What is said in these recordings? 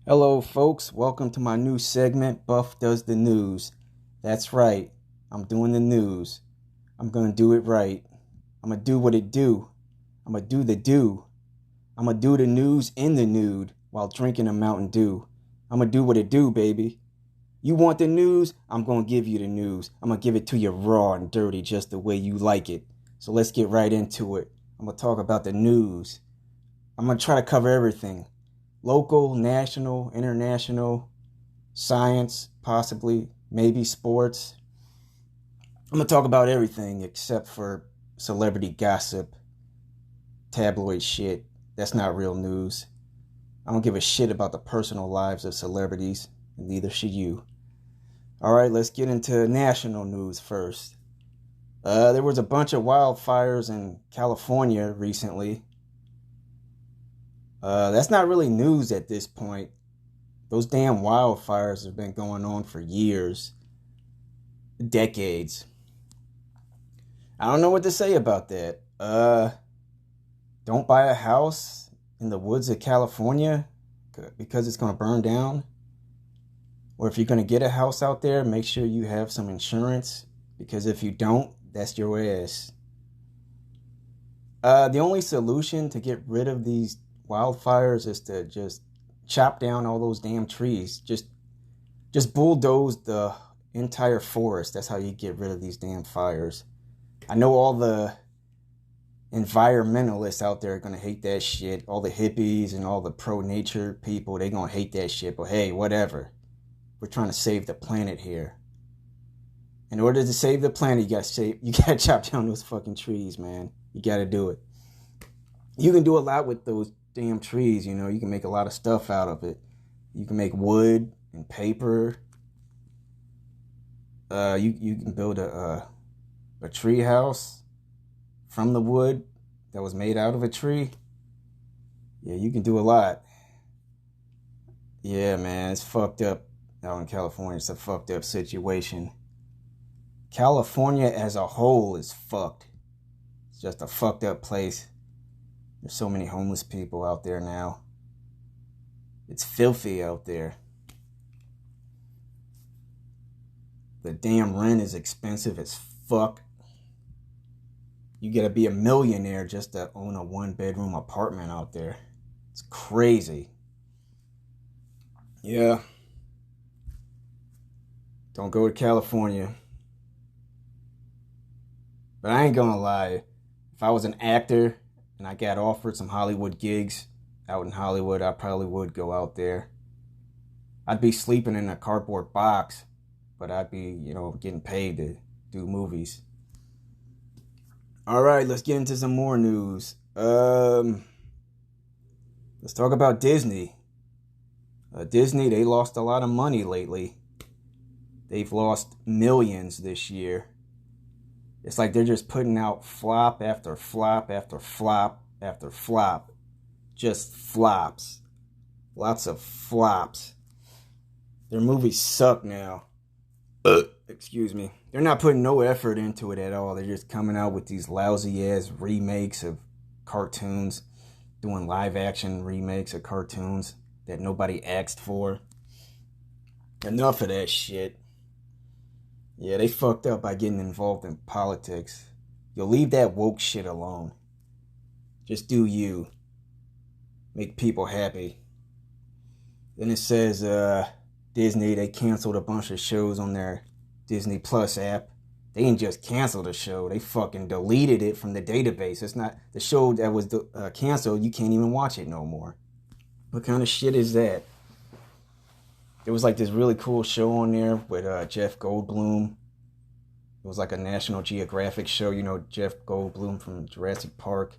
Hello, folks. Welcome to my new segment, Buff Does the News. That's right. I'm doing the news. I'm going to do it right. I'm going to do what it do. I'm going to do the do. I'm going to do the news in the nude while drinking a Mountain Dew. I'm going to do what it do, baby. You want the news? I'm going to give you the news. I'm going to give it to you raw and dirty just the way you like it. So let's get right into it. I'm going to talk about the news. I'm going to try to cover everything. Local, national, international, science, possibly, maybe sports. I'm going to talk about everything except for celebrity gossip, tabloid shit. That's not real news. I don't give a shit about the personal lives of celebrities, and neither should you. All right, let's get into national news first. There was a bunch of wildfires in California recently. That's not really news at this point. Those damn wildfires have been going on for years, decades. I don't know what to say about that. Don't buy a house in the woods of California because it's going to burn down. Or if you're going to get a house out there, make sure you have some insurance, because if you don't, that's your ass. The only solution to get rid of these wildfires is to just chop down all those damn trees. Just bulldoze the entire forest. That's how you get rid of these damn fires. I know all the environmentalists out there are going to hate that shit. All the hippies and all the pro-nature people, they're going to hate that shit. But hey, whatever. We're trying to save the planet here. In order to save the planet, you got to chop down those fucking trees, man. You got to do it. You can do a lot with those damn trees, you know. You can make a lot of stuff out of it. You can make wood and paper. You can build a tree house from the wood that was made out of a tree. Yeah, you can do a lot. Yeah, man, it's fucked up out in California. It's a fucked up situation. California as a whole is fucked. It's just a fucked up place. There's so many homeless people out there now. It's filthy out there. The damn rent is expensive as fuck. You gotta be a millionaire just to own a 1-bedroom apartment out there. It's crazy. Yeah. Don't go to California. But I ain't gonna lie. If I was an actor and I got offered some Hollywood gigs out in Hollywood, I probably would go out there. I'd be sleeping in a cardboard box, but I'd be, getting paid to do movies. All right, let's get into some more news. Let's talk about Disney. Disney, they lost a lot of money lately. They've lost millions this year. It's like they're just putting out flop after flop after flop after flop. Just flops. Lots of flops. Their movies suck now. Excuse me. They're not putting no effort into it at all. They're just coming out with these lousy ass remakes of cartoons. Doing live action remakes of cartoons that nobody asked for. Enough of that shit. Yeah, they fucked up by getting involved in politics. You'll leave that woke shit alone. Just do you. Make people happy. Then it says Disney, they canceled a bunch of shows on their Disney Plus app. They didn't just cancel the show. They fucking deleted it from the database. It's not the show that was canceled. You can't even watch it no more. What kind of shit is that? There was like this really cool show on there with Jeff Goldblum. It was like a National Geographic show, Jeff Goldblum from Jurassic Park.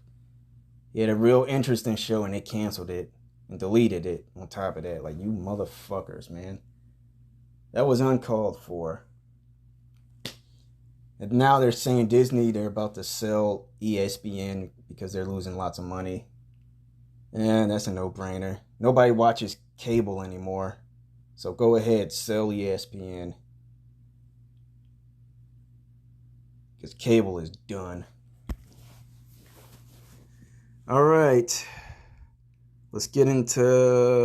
He had a real interesting show and they canceled it and deleted it on top of that. Like, you motherfuckers, man. That was uncalled for. And now they're saying Disney, they're about to sell ESPN because they're losing lots of money. And that's a no-brainer. Nobody watches cable anymore. So go ahead, sell ESPN. Because cable is done. All right. Let's get into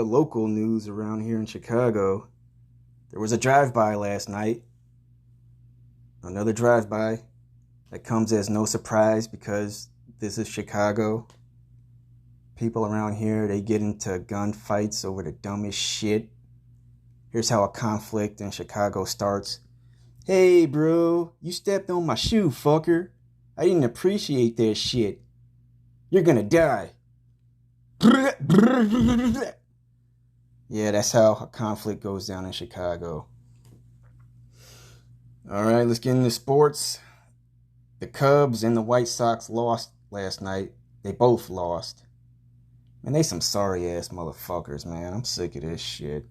local news around here in Chicago. There was a drive-by last night. Another drive-by that comes as no surprise because this is Chicago. People around here, they get into gunfights over the dumbest shit. Here's how a conflict in Chicago starts. Hey, bro, you stepped on my shoe, fucker. I didn't appreciate that shit. You're gonna die. Yeah, that's how a conflict goes down in Chicago. Alright, let's get into sports. The Cubs and the White Sox lost last night. They both lost. Man, they some sorry ass motherfuckers, man. I'm sick of this shit.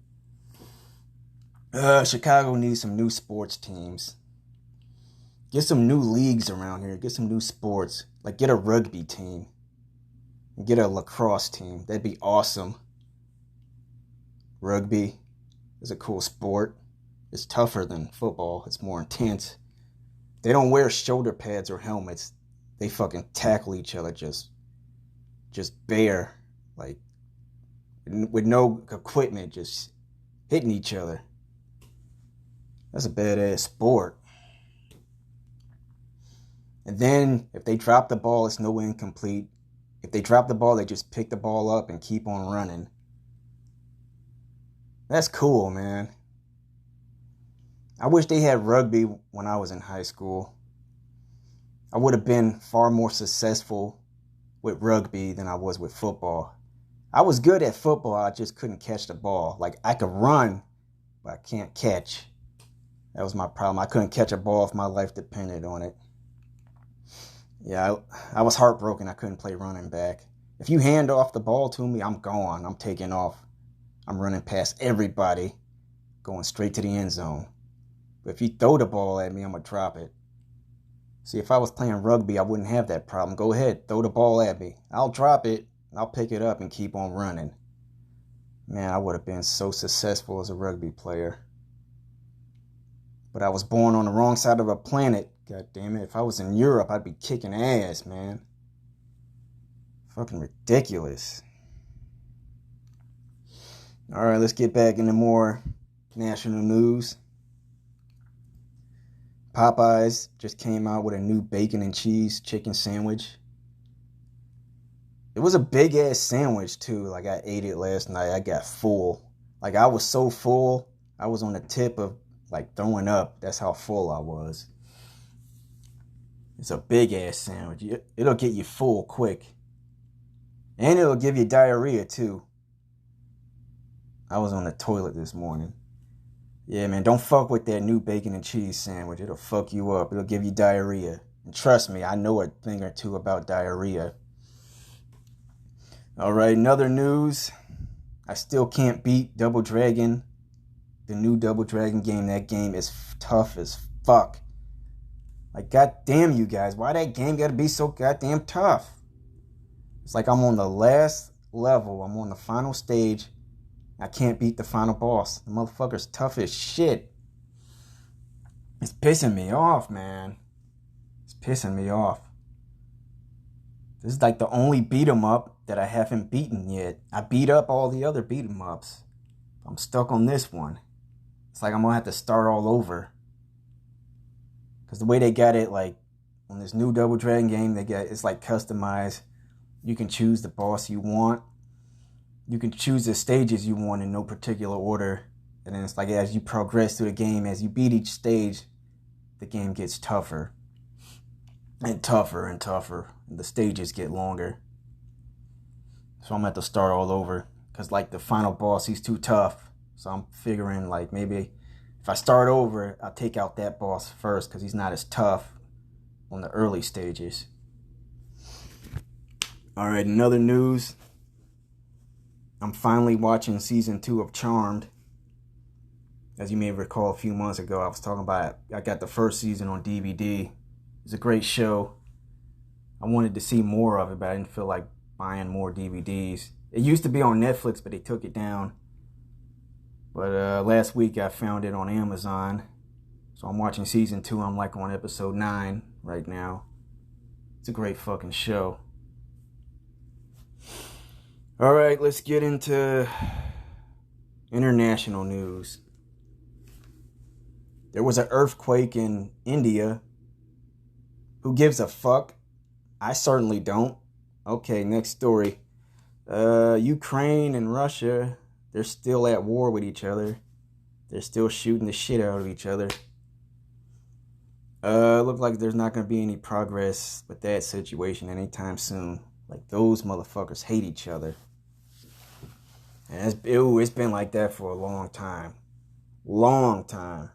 Chicago needs some new sports teams. Get some new leagues around here. Get some new sports. Like, get a rugby team. Get a lacrosse team. That'd be awesome. Rugby is a cool sport. It's tougher than football. It's more intense. They don't wear shoulder pads or helmets. They fucking tackle each other just bare. Like, with no equipment, just hitting each other. That's a badass sport. And then, if they drop the ball, it's no incomplete. If they drop the ball, they just pick the ball up and keep on running. That's cool, man. I wish they had rugby when I was in high school. I would have been far more successful with rugby than I was with football. I was good at football, I just couldn't catch the ball. Like, I could run, but I can't catch. That was my problem. I couldn't catch a ball if my life depended on it. Yeah, I was heartbroken I couldn't play running back. If you hand off the ball to me, I'm gone. I'm taking off. I'm running past everybody, going straight to the end zone. But if you throw the ball at me, I'm going to drop it. See, if I was playing rugby, I wouldn't have that problem. Go ahead, throw the ball at me. I'll drop it, I'll pick it up and keep on running. Man, I would have been so successful as a rugby player. But I was born on the wrong side of the planet. God damn it. If I was in Europe, I'd be kicking ass, man. Fucking ridiculous. Alright, let's get back into more national news. Popeyes just came out with a new bacon and cheese chicken sandwich. It was a big ass sandwich too. Like, I ate it last night. I got full. Like, I was so full, I was on the tip of like throwing up. That's how full I was. It's a big ass sandwich. It'll get you full quick. And it'll give you diarrhea too. I was on the toilet this morning. Yeah, man, don't fuck with that new bacon and cheese sandwich. It'll fuck you up. It'll give you diarrhea. And trust me, I know a thing or two about diarrhea. Alright, in other news, I still can't beat Double Dragon. The new Double Dragon game. That game is tough as fuck. Like, goddamn you guys, why that game gotta be so goddamn tough? It's like I'm on the last level. I'm on the final stage. I can't beat the final boss. The motherfucker's tough as shit. It's pissing me off, man. It's pissing me off. This is like the only beat 'em up that I haven't beaten yet. I beat up all the other beat 'em ups. I'm stuck on this one. It's like I'm gonna have to start all over. Because the way they got it, like, on this new Double Dragon game, it's like customized. You can choose the boss you want. You can choose the stages you want in no particular order. And then it's like, as you progress through the game, as you beat each stage, the game gets tougher. And tougher and tougher. And the stages get longer. So I'm gonna have to start all over. Because, like, the final boss, he's too tough. So I'm figuring, like, maybe if I start over, I'll take out that boss first. Because he's not as tough on the early stages. Alright, in other news, I'm finally watching season 2 of Charmed. As you may recall, a few months ago, I was talking about it. I got the first season on DVD. It's a great show. I wanted to see more of it, but I didn't feel like buying more DVDs. It used to be on Netflix, but they took it down. But last week, I found it on Amazon. So I'm watching season 2. I'm like on episode 9 right now. It's a great fucking show. All right, let's get into international news. There was an earthquake in India. Who gives a fuck? I certainly don't. Okay, next story. Ukraine and Russia, they're still at war with each other. They're still shooting the shit out of each other. Look like there's not gonna be any progress with that situation anytime soon. Like, those motherfuckers hate each other. And it's been like that for a long time. Long time.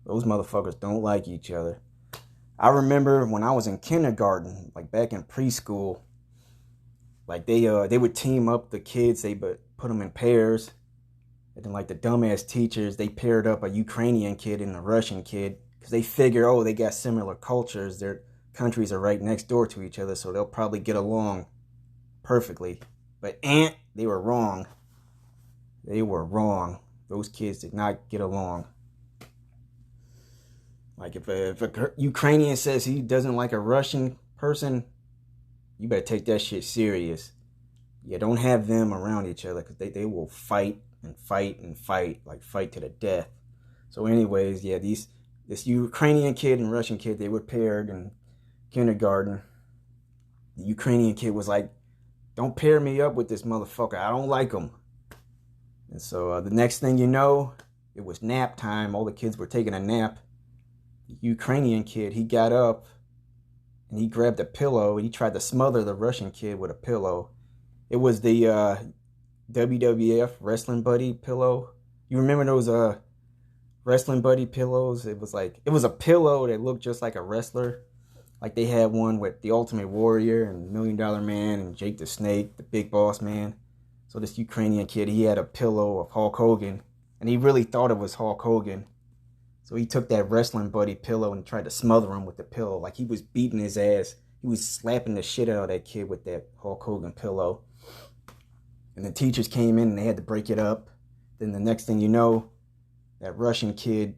Those motherfuckers don't like each other. I remember when I was in kindergarten, like back in preschool, like they would team up the kids, they would put them in pairs. And then like the dumbass teachers, they paired up a Ukrainian kid and a Russian kid because they figure, oh, they got similar cultures. Their countries are right next door to each other, so they'll probably get along perfectly. But they were wrong. They were wrong. Those kids did not get along. Like if a Ukrainian says he doesn't like a Russian person, you better take that shit serious. Yeah, don't have them around each other because they will fight and fight and fight, like fight to the death. So anyways, yeah, this Ukrainian kid and Russian kid, they were paired in kindergarten. The Ukrainian kid was like, don't pair me up with this motherfucker. I don't like him. And so the next thing you know, it was nap time. All the kids were taking a nap. The Ukrainian kid, he got up and he grabbed a pillow and he tried to smother the Russian kid with a pillow. It was the WWF Wrestling Buddy pillow. You remember those Wrestling Buddy pillows? It was a pillow that looked just like a wrestler. Like they had one with the Ultimate Warrior and $1 Million Man and Jake the Snake, the Big Boss Man. So this Ukrainian kid, he had a pillow of Hulk Hogan, and he really thought it was Hulk Hogan. So he took that Wrestling Buddy pillow and tried to smother him with the pillow. Like he was beating his ass. He was slapping the shit out of that kid with that Hulk Hogan pillow. And the teachers came in and they had to break it up. Then the next thing you know, that Russian kid,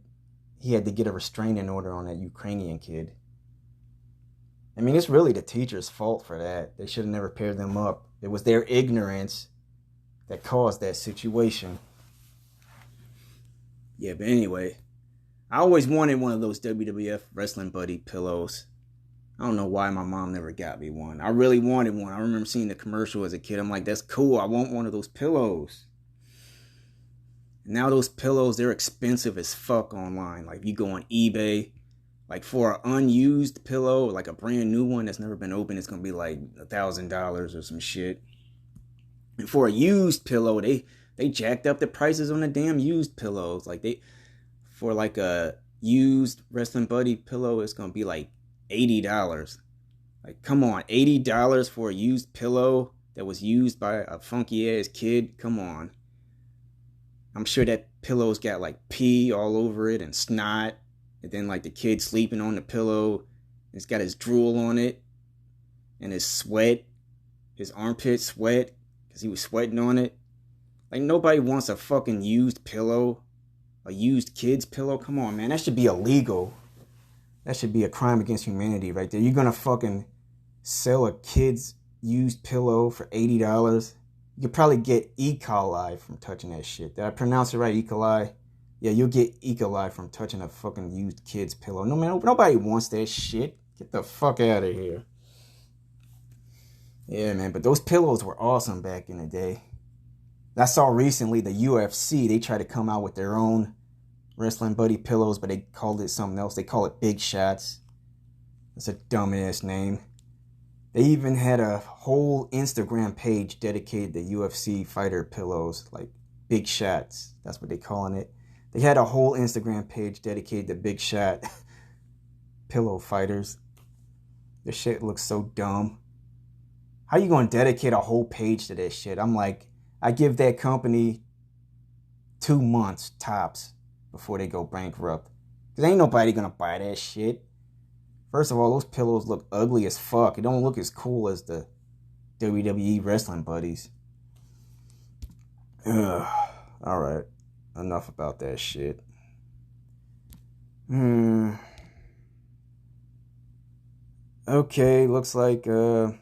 he had to get a restraining order on that Ukrainian kid. I mean, it's really the teacher's fault for that. They should have never paired them up. It was their ignorance that caused that situation. Yeah, but anyway, I always wanted one of those WWF Wrestling Buddy pillows. I don't know why my mom never got me one. I really wanted one. I remember seeing the commercial as a kid. I'm like, that's cool. I want one of those pillows. And now those pillows, they're expensive as fuck online. Like you go on eBay, like for an unused pillow, like a brand new one that's never been opened, it's gonna be like $1,000 or some shit. And for a used pillow, they jacked up the prices on the damn used pillows. Like for like a used Wrestling Buddy pillow, it's gonna be like $80. Like, come on, $80 for a used pillow that was used by a funky ass kid? Come on. I'm sure that pillow's got like pee all over it and snot. And then like the kid sleeping on the pillow. It's got his drool on it. And his sweat. His armpit sweat. Because he was sweating on it. Like nobody wants a fucking used pillow. A used kid's pillow. Come on, man. That should be illegal. That should be a crime against humanity right there. You're gonna fucking sell a kid's used pillow for $80. You could probably get E. coli from touching that shit. Did I pronounce it right? E. coli? Yeah, you'll get E. coli from touching a fucking used kid's pillow. No, man, nobody wants that shit. Get the fuck out of here. Yeah, man, but those pillows were awesome back in the day. I saw recently the UFC, they tried to come out with their own Wrestling Buddy pillows, but they called it something else. They call it Big Shots. That's a dumbass name. They even had a whole Instagram page dedicated to UFC fighter pillows, like Big Shots. That's what they're calling it. They had a whole Instagram page dedicated to Big Shot pillow fighters. This shit looks so dumb. How you gonna dedicate a whole page to this shit? I'm like, I give that company 2 months tops before they go bankrupt. Because ain't nobody gonna buy that shit. First of all, those pillows look ugly as fuck. It don't look as cool as the WWE Wrestling Buddies. Alright. Enough about that shit. Okay, looks like I'm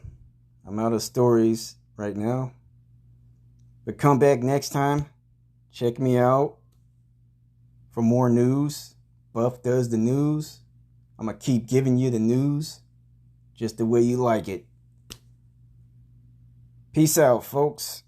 out of stories right now. But come back next time. Check me out for more news. Buff does the news. I'm going to keep giving you the news just the way you like it. Peace out, folks.